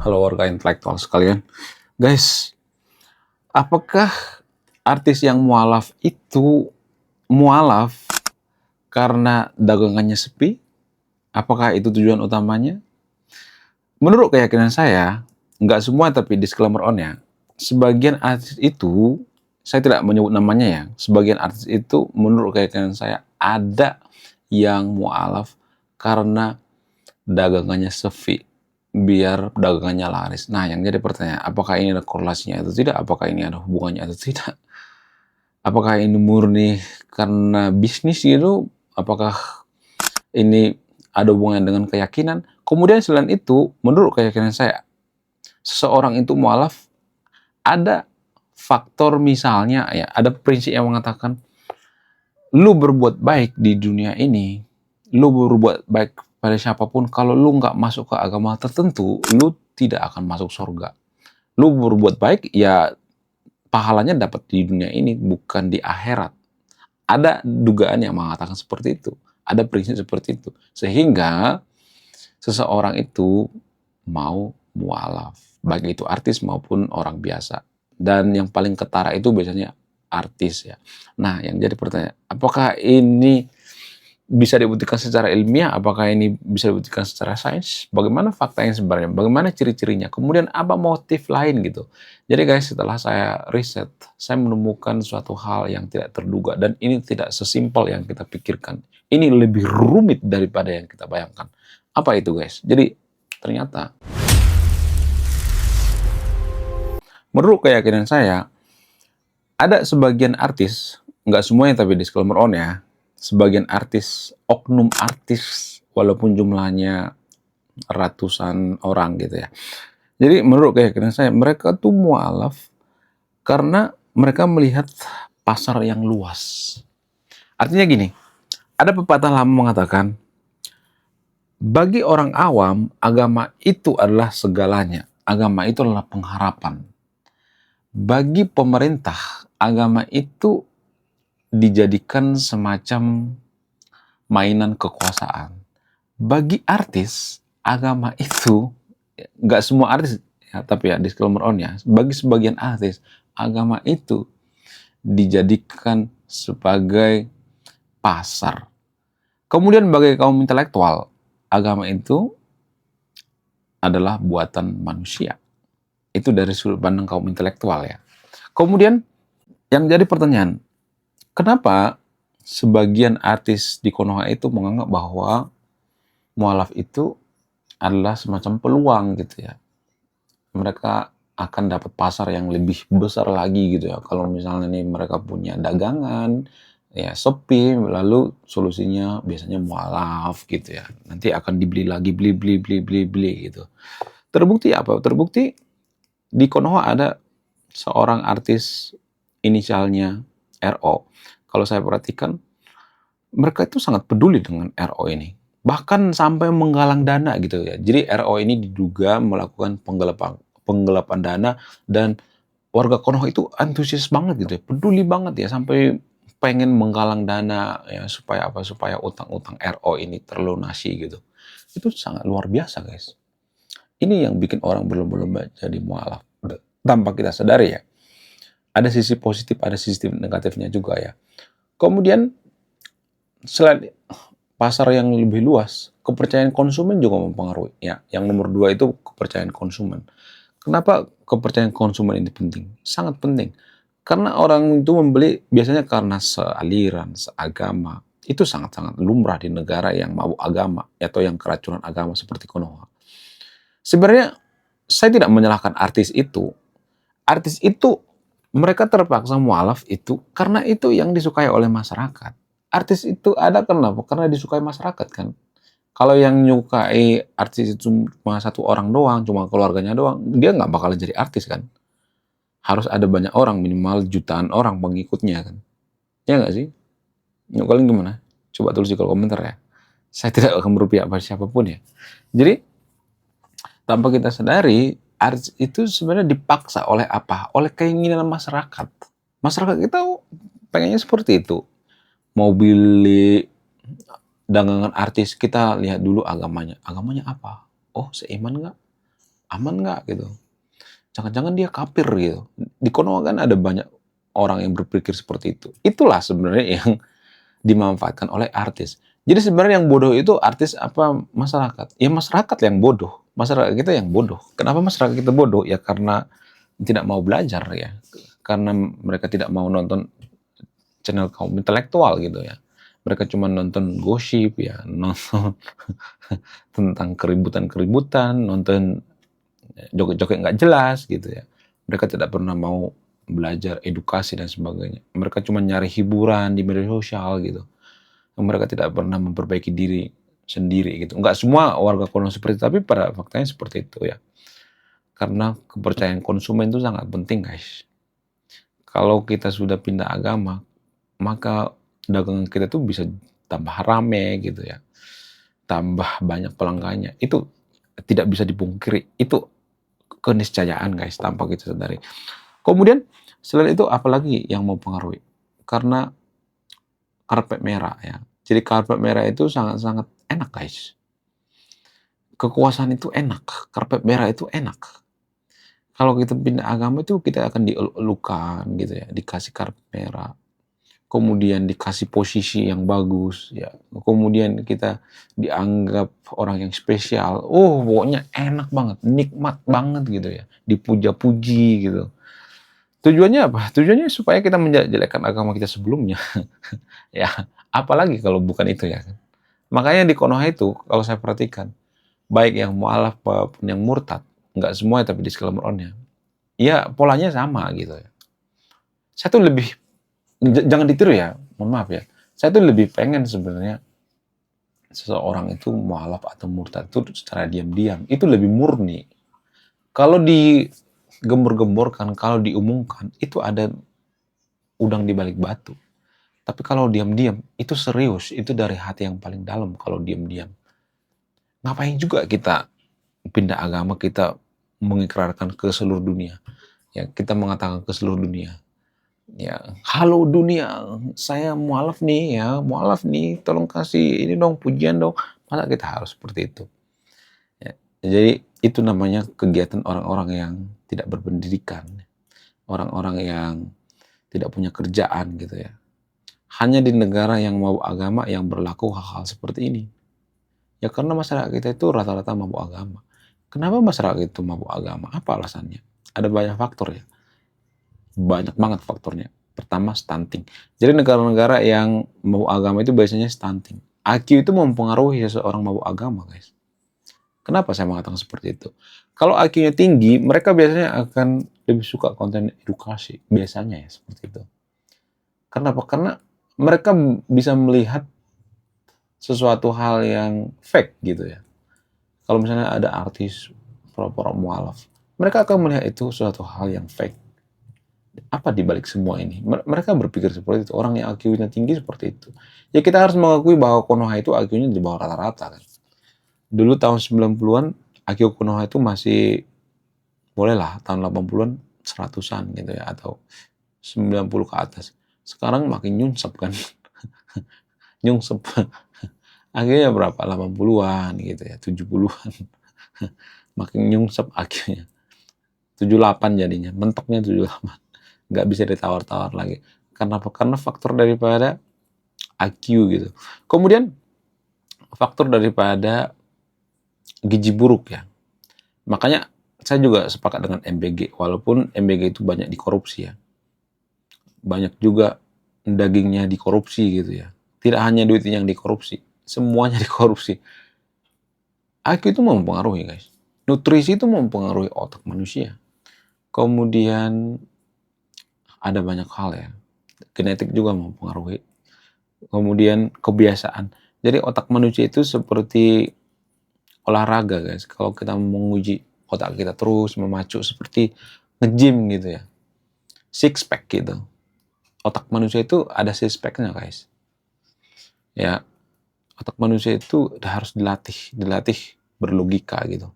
Halo warga intelektual sekalian. Guys, apakah artis yang mualaf itu mualaf karena dagangannya sepi? Apakah itu tujuan utamanya? Menurut keyakinan saya, nggak semua tapi disclaimer on ya. Sebagian artis itu, saya tidak menyebut namanya ya, sebagian artis itu menurut keyakinan saya ada yang mualaf karena dagangannya sepi, biar dagangannya laris. Nah, yang jadi pertanyaan, apakah ini ada korelasinya atau tidak? Apakah ini ada hubungannya atau tidak? Apakah ini murni karena bisnis gitu? Apakah ini ada hubungannya dengan keyakinan? Kemudian selain itu, menurut keyakinan saya, seseorang itu mualaf ada faktor misalnya ya, ada prinsip yang mengatakan lu berbuat baik di dunia ini, lu berbuat baik pada siapapun, kalau lu nggak masuk ke agama tertentu, lu tidak akan masuk surga. Lu berbuat baik, ya pahalanya dapat di dunia ini, bukan di akhirat. Ada dugaan yang mengatakan seperti itu. Ada prinsip seperti itu. Sehingga seseorang itu mau mualaf. Baik itu artis maupun orang biasa. Dan yang paling ketara itu biasanya artis ya. Nah, yang jadi pertanyaan, apakah ini bisa dibuktikan secara ilmiah? Apakah ini bisa dibuktikan secara sains? Bagaimana fakta yang sebenarnya? Bagaimana ciri-cirinya? Kemudian apa motif lain gitu? Jadi guys, setelah saya riset, saya menemukan suatu hal yang tidak terduga dan ini tidak sesimpel yang kita pikirkan. Ini lebih rumit daripada yang kita bayangkan. Apa itu guys? Jadi ternyata menurut keyakinan saya, ada sebagian artis, nggak semuanya tapi disclaimer on ya, sebagian artis, oknum artis, walaupun jumlahnya ratusan orang gitu ya. Jadi menurut keyakinan saya, mereka tuh mualaf karena mereka melihat pasar yang luas. Artinya gini, ada pepatah lama mengatakan, bagi orang awam, agama itu adalah segalanya. Agama itu adalah pengharapan. Bagi pemerintah, agama itu dijadikan semacam mainan kekuasaan. Bagi artis, agama itu, nggak semua artis, ya, tapi ya disclaimer on ya, bagi sebagian artis, agama itu dijadikan sebagai pasar. Kemudian bagi kaum intelektual, agama itu adalah buatan manusia. Itu dari sudut pandang kaum intelektual ya. Kemudian yang jadi pertanyaan, kenapa sebagian artis di Konoha itu menganggap bahwa mualaf itu adalah semacam peluang gitu ya. Mereka akan dapat pasar yang lebih besar lagi gitu ya. Kalau misalnya nih mereka punya dagangan, ya sepi, lalu solusinya biasanya mualaf gitu ya. Nanti akan dibeli lagi, beli gitu. Terbukti apa? Terbukti di Konoha ada seorang artis inisialnya RO. Kalau saya perhatikan, mereka itu sangat peduli dengan RO ini. Bahkan sampai menggalang dana gitu ya. Jadi RO ini diduga melakukan penggelapan dana dan warga Konoha itu antusias banget gitu ya. Peduli banget ya sampai pengen menggalang dana ya supaya apa? Supaya utang-utang RO ini terlunasi gitu. Itu sangat luar biasa, guys. Ini yang bikin orang berlomba-lomba jadi mualaf. Tanpa kita sadari ya. Ada sisi positif, ada sisi negatifnya juga ya. Kemudian selain pasar yang lebih luas, kepercayaan konsumen juga mempengaruhi. Ya, yang nomor 2 itu kepercayaan konsumen. Kenapa kepercayaan konsumen ini penting? Sangat penting. Karena orang itu membeli biasanya karena sealiran, seagama. Itu sangat-sangat lumrah di negara yang mabuk agama atau yang keracunan agama seperti Konoha. Sebenarnya saya tidak menyalahkan artis itu. Artis itu mereka terpaksa mualaf itu karena itu yang disukai oleh masyarakat. Artis itu ada kenapa? Karena disukai masyarakat kan. Kalau yang nyukai artis itu cuma satu orang doang, cuma keluarganya doang, dia nggak bakal jadi artis kan. Harus ada banyak orang, minimal jutaan orang pengikutnya kan. Ya nggak sih? Menurut kalian gimana? Coba tulis di kolom komentar ya. Saya tidak akan berpihak pada siapapun ya. Jadi tanpa kita sadari, artis itu sebenarnya dipaksa oleh apa? Oleh keinginan masyarakat. Masyarakat kita pengennya seperti itu. Mau beli dagangan artis, kita lihat dulu agamanya. Agamanya apa? Oh, seiman nggak? Aman nggak gitu? Jangan-jangan dia kafir gitu. Di Konoha kan ada banyak orang yang berpikir seperti itu. Itulah sebenarnya yang dimanfaatkan oleh artis. Jadi sebenarnya yang bodoh itu artis apa masyarakat? Ya masyarakat yang bodoh. Masyarakat kita yang bodoh. Kenapa masyarakat kita bodoh? Ya karena tidak mau belajar ya. Karena mereka tidak mau nonton channel kaum intelektual gitu ya. Mereka cuma nonton gosip ya, nonton tentang keributan-keributan, nonton joget-joget nggak jelas gitu ya. Mereka tidak pernah mau belajar edukasi dan sebagainya. Mereka cuma nyari hiburan di media sosial gitu. Mereka tidak pernah memperbaiki diri sendiri gitu. Nggak semua warga Konoha seperti itu, tapi pada faktanya seperti itu ya. Karena kepercayaan konsumen itu sangat penting guys. Kalau kita sudah pindah agama, maka dagangan kita tuh bisa tambah rame gitu ya. Tambah banyak pelanggannya. Itu tidak bisa dipungkiri. Itu keniscayaan guys, tanpa kita sadari. Kemudian selain itu apalagi yang mempengaruhi? Karena karpet merah ya. Jadi karpet merah itu sangat-sangat enak guys. Kekuasaan itu enak, karpet merah itu enak. Kalau kita pindah agama itu kita akan dielukan gitu ya, dikasih karpet merah. Kemudian dikasih posisi yang bagus ya. Kemudian kita dianggap orang yang spesial. Oh, pokoknya enak banget, nikmat banget gitu ya. Dipuja-puji gitu. Tujuannya apa? Tujuannya supaya kita menjelekkan agama kita sebelumnya. Ya, apalagi kalau bukan itu ya kan. Makanya di Konoha itu kalau saya perhatikan, baik yang mualaf maupun yang murtad, nggak semua tapi disclaimer on-nya. Ya, polanya sama gitu ya. Saya tuh lebih jangan ditiru ya, mohon maaf ya. Saya tuh lebih pengen sebenarnya seseorang itu mualaf atau murtad itu secara diam-diam, itu lebih murni. Kalau digembor-gemborkan, kalau diumumkan, itu ada udang di balik batu. Tapi kalau diam-diam, itu serius, itu dari hati yang paling dalam kalau diam-diam. Ngapain juga kita pindah agama, kita mengikrarkan ke seluruh dunia. Ya, kita mengatakan ke seluruh dunia. Ya, halo dunia, saya mualaf nih ya, mualaf nih, tolong kasih ini dong, pujian dong. Masa kita harus seperti itu? Ya, jadi itu namanya kegiatan orang-orang yang tidak berpendidikan, orang-orang yang tidak punya kerjaan gitu ya. Hanya di negara yang mau agama yang berlaku hal-hal seperti ini. Ya karena masyarakat kita itu rata-rata mabuk agama. Kenapa masyarakat itu mabuk agama? Apa alasannya? Ada banyak faktor ya. Banyak banget faktornya. Pertama, stunting. Jadi negara-negara yang mabuk agama itu biasanya stunting. IQ itu mempengaruhi seseorang mabuk agama, guys. Kenapa saya mengatakan seperti itu? Kalau IQ-nya tinggi, mereka biasanya akan lebih suka konten edukasi. Biasanya ya, seperti itu. Kenapa? Karena mereka bisa melihat sesuatu hal yang fake gitu ya. Kalau misalnya ada artis pura-pura mualaf, mereka akan melihat itu suatu hal yang fake. Apa di balik semua ini? Mereka berpikir seperti itu. Orang yang IQ-nya tinggi seperti itu. Ya kita harus mengakui bahwa Konoha itu IQ-nya di bawah rata-rata kan. Dulu tahun 90-an IQ Konoha itu masih bolehlah tahun 80-an seratusan gitu ya atau 90 ke atas. Sekarang makin nyungsep kan. Nyungsep. Akhirnya berapa? 80-an gitu ya, 70-an. Makin nyungsep akhirnya. 78 jadinya, mentoknya 78. Nggak bisa ditawar-tawar lagi. Kenapa? Karena faktor daripada IQ gitu. Kemudian faktor daripada gizi buruk ya. Makanya saya juga sepakat dengan MBG, walaupun MBG itu banyak dikorupsi ya. Banyak juga dagingnya dikorupsi gitu ya. Tidak hanya duitnya yang dikorupsi, semuanya dikorupsi. IQ itu mempengaruhi guys. Nutrisi itu mempengaruhi otak manusia. Kemudian ada banyak hal ya. Genetik juga mempengaruhi. Kemudian kebiasaan. Jadi otak manusia itu seperti olahraga guys. Kalau kita menguji otak kita terus memacu seperti nge-gym gitu ya. Six pack gitu. Otak manusia itu ada six pack-nya guys. Ya, otak manusia itu harus dilatih berlogika gitu.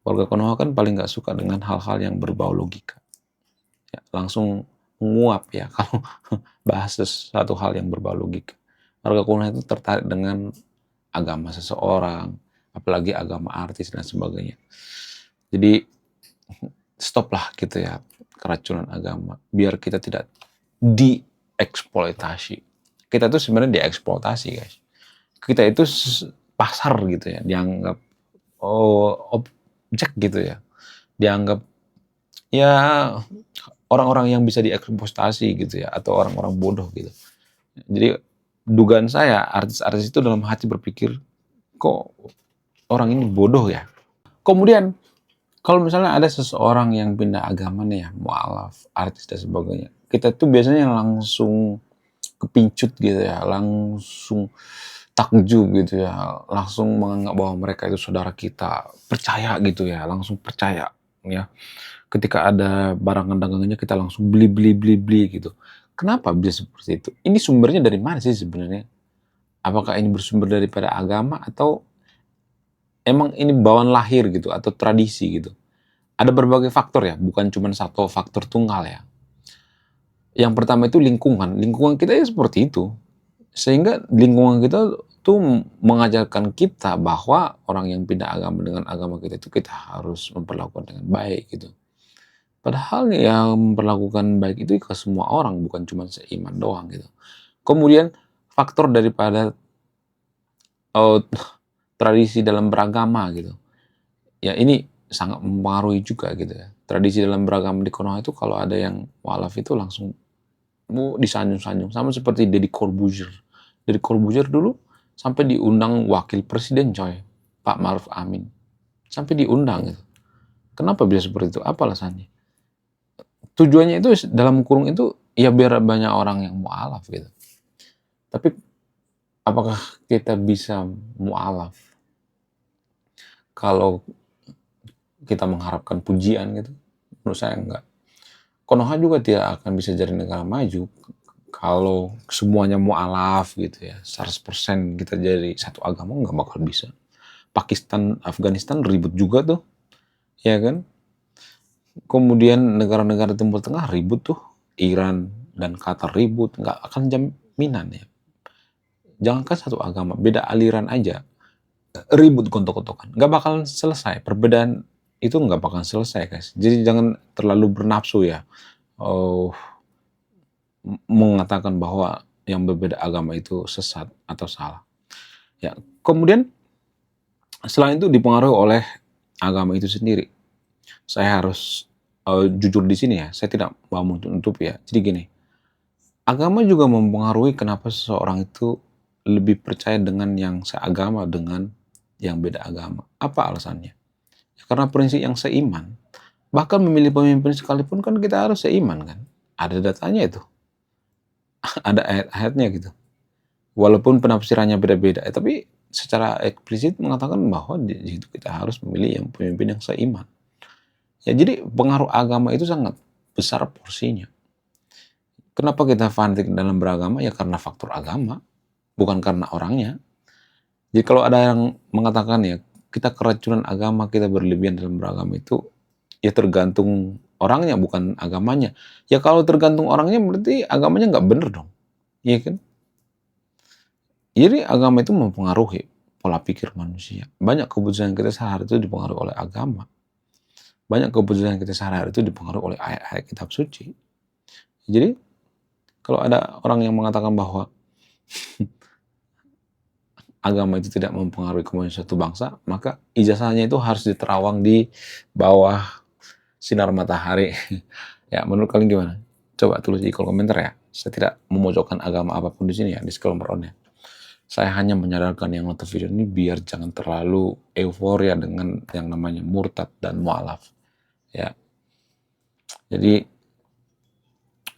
Warga Konoha kan paling nggak suka dengan hal-hal yang berbau logika. Ya, langsung menguap ya kalau bahas sesuatu hal yang berbau logika. Warga Konoha itu tertarik dengan agama seseorang, apalagi agama artis dan sebagainya. Jadi stoplah gitu ya keracunan agama, biar kita tidak dieksploitasi. Kita tuh sebenarnya dieksploitasi, guys. Kita itu pasar gitu ya, dianggap objek gitu ya, dianggap ya orang-orang yang bisa dieksploitasi gitu ya, atau orang-orang bodoh gitu. Jadi dugaan saya artis-artis itu dalam hati berpikir, kok orang ini bodoh ya. Kemudian kalau misalnya ada seseorang yang pindah agama nih ya, mualaf, artis dan sebagainya, kita tuh biasanya langsung kepincut gitu ya, langsung takjub gitu ya, langsung menganggap bahwa mereka itu saudara kita, percaya gitu ya, langsung percaya ya. Ketika ada barangan dagangannya kita langsung beli gitu. Kenapa bisa seperti itu? Ini sumbernya dari mana sih sebenarnya? Apakah ini bersumber daripada agama atau emang ini bawaan lahir gitu atau tradisi gitu? Ada berbagai faktor ya, bukan cuma satu faktor tunggal ya. Yang pertama itu lingkungan kita ya seperti itu. Sehingga lingkungan kita tuh mengajarkan kita bahwa orang yang pindah agama dengan agama kita itu kita harus memperlakukan dengan baik gitu. Padahal yang memperlakukan baik itu ke semua orang, bukan cuma seiman doang gitu. Kemudian faktor daripada oh, tradisi dalam beragama gitu. Ya ini sangat mempengaruhi juga gitu ya. Tradisi dalam beragama di Konoha itu kalau ada yang mualaf itu langsung disanjung-sanjung. Sama seperti Deddy Corbuzier. Deddy Corbuzier dulu sampai diundang wakil presiden coy, Pak Maruf Amin. Sampai diundang gitu. Kenapa bisa seperti itu? Apa alasannya? Tujuannya itu dalam kurung itu ya biar banyak orang yang mualaf gitu. Tapi apakah kita bisa mualaf kalau kita mengharapkan pujian gitu? Menurut saya enggak. Konoha juga tidak akan bisa jadi negara maju kalau semuanya mualaf gitu ya. 100% kita jadi satu agama nggak bakal bisa. Pakistan, Afghanistan ribut juga tuh, ya kan? Kemudian negara-negara Timur Tengah ribut tuh, Iran dan Qatar ribut, nggak akan jaminan ya. Jangankan satu agama, beda aliran aja, ribut gontok-gontokan, nggak bakal selesai. Perbedaan itu nggak bakal selesai, guys. Jadi jangan terlalu bernafsu ya, mengatakan bahwa yang berbeda agama itu sesat atau salah. Ya, kemudian selain itu dipengaruhi oleh agama itu sendiri. Saya harus jujur di sini ya, saya tidak mau menutup ya. Jadi gini, agama juga mempengaruhi kenapa seseorang itu lebih percaya dengan yang seagama dengan yang beda agama. Apa alasannya? Ya, karena prinsip yang seiman. Bahkan memilih pemimpin sekalipun kan kita harus seiman kan. Ada datanya itu. Ada ayat-ayatnya gitu. Walaupun penafsirannya beda-beda, tapi secara eksplisit mengatakan bahwa di situ kita harus memilih yang pemimpin yang seiman. Ya, jadi pengaruh agama itu sangat besar porsinya. Kenapa kita fanatik dalam beragama? Ya karena faktor agama, bukan karena orangnya. Jadi kalau ada yang mengatakan ya, kita keracunan agama, kita berlebihan dalam beragama itu, ya tergantung orangnya, bukan agamanya. Ya kalau tergantung orangnya berarti agamanya nggak bener dong. Iya kan? Jadi agama itu mempengaruhi pola pikir manusia. Banyak keputusan kita sehari itu dipengaruhi oleh agama. Banyak keputusan kita sehari itu dipengaruhi oleh ayat-ayat kitab suci. Jadi kalau ada orang yang mengatakan bahwa agama itu tidak mempengaruhi kemajuan suatu bangsa, maka ijazahnya itu harus diterawang di bawah sinar matahari. Ya, menurut kalian gimana? Coba tulis di kolom komentar ya. Saya tidak memojokkan agama apapun di sini ya, disclaimer on ya. Saya hanya menyadarkan yang nonton video ini biar jangan terlalu euforia dengan yang namanya murtad dan mualaf. Ya. Jadi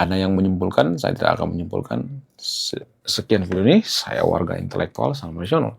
ada yang menyimpulkan, saya tidak akan menyimpulkan. Sekian video ini, saya warga intelektual, salam nasional.